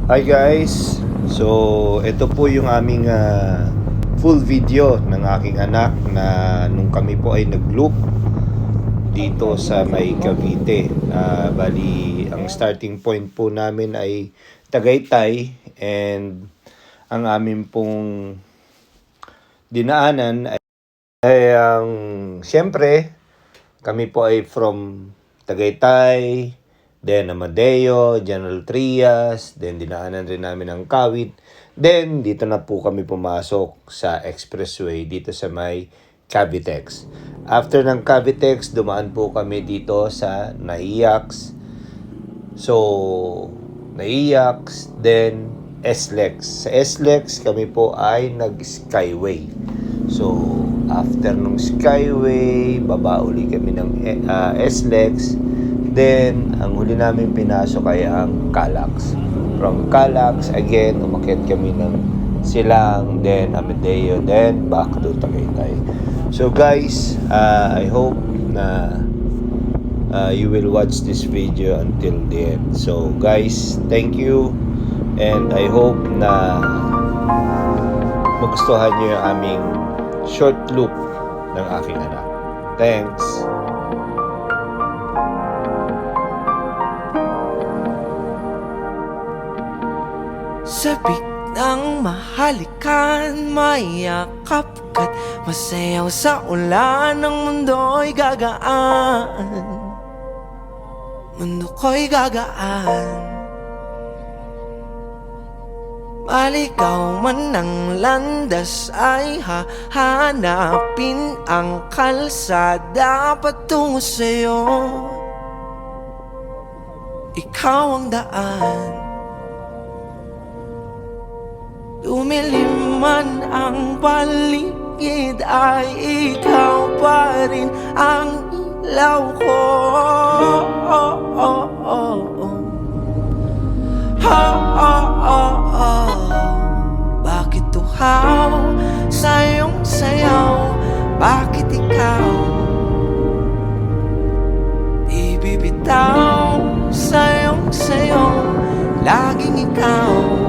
Hi guys! So, ito po yung aming full video ng aking anak na nung kami po ay nag-loop dito sa may Cavite. Bali, ang starting point po namin ay Tagaytay and ang amin pong dinaanan ay siyempre, kami po ay from Tagaytay, then Amadeo, General Trias, then dinaanan rin namin ang Kawit. Then dito na po kami pumasok sa expressway dito sa may Cavitex. After ng Cavitex, dumaan po kami dito sa Naiax. So, Naiax, then SLEX. Sa SLEX kami po ay nag-Skyway. So, after nung Skyway, baba uli kami ng SLEX. Then, ang huli namin pinasok ay ang Calax. From Calax, again, umakyat kami ng Silang, then Amadeo, then back to Tagaytay. So guys, I hope na you will watch this video until the end. So guys, thank you. And I hope na magustuhan nyo yung aming short loop ng aking anak. Thanks! Sabik ng mahalikan, mayakap ka't masayaw sa ulan. Ng mundo'y gagaan, mundo ko'y gagaan. Maligaw man ang landas ay hahanapin ang kalsada patungo sa'yo. Ikaw ang daan. Lumilim man ang paligid ay ikaw pa rin ang ilaw ko. Bakit tuhaw sa iyong sayaw? Bakit ikaw ibibitaw sa iyong sayaw? Laging ikaw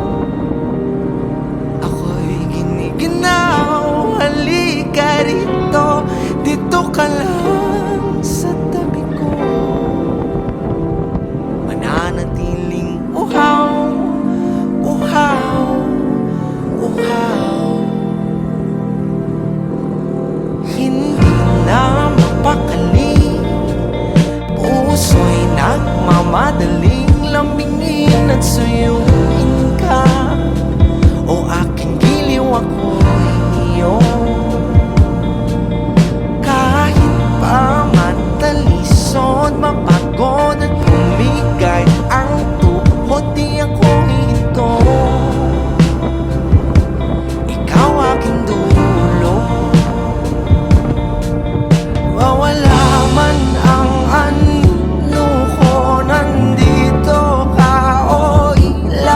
ginaw, halika rito, dito ka lang sa tabi ko. Mananatiling uhaw, uhaw, uhaw. Hindi na mapakali, puso'y nagmamadaling lambingin at suyuin ka. O aking giliw, ako'y iyo. Kahit pa matalisod, mapagod at bumigay ang tuhod, di ako ito. Ikaw aking dulo. Mawala man ang ano ko, nandito ka o ilaw.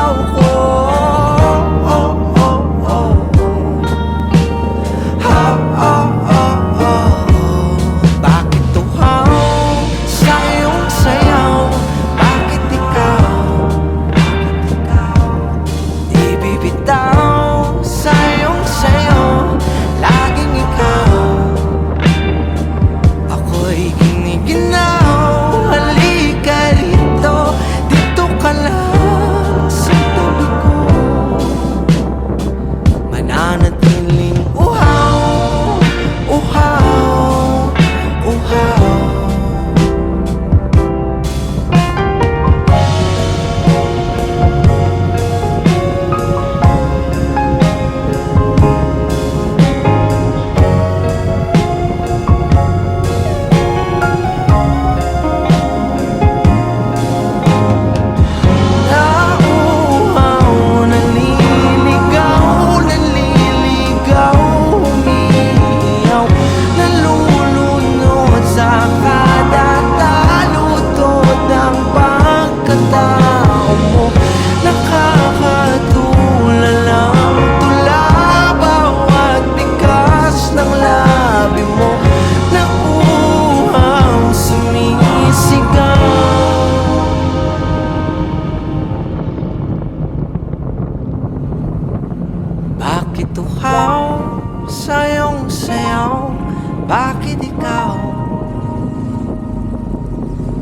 Bakit ikaw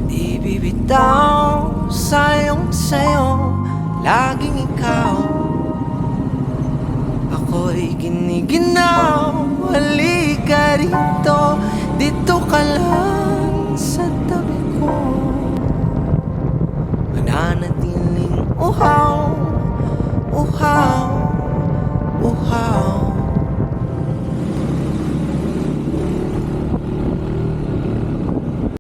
di bibitaw? Sayong sa'yo, laging ikaw. Ako'y giniginaw. Halika rito, dito ka lang sa tabi ko. Mananatiling uhaw, uhaw, uhaw.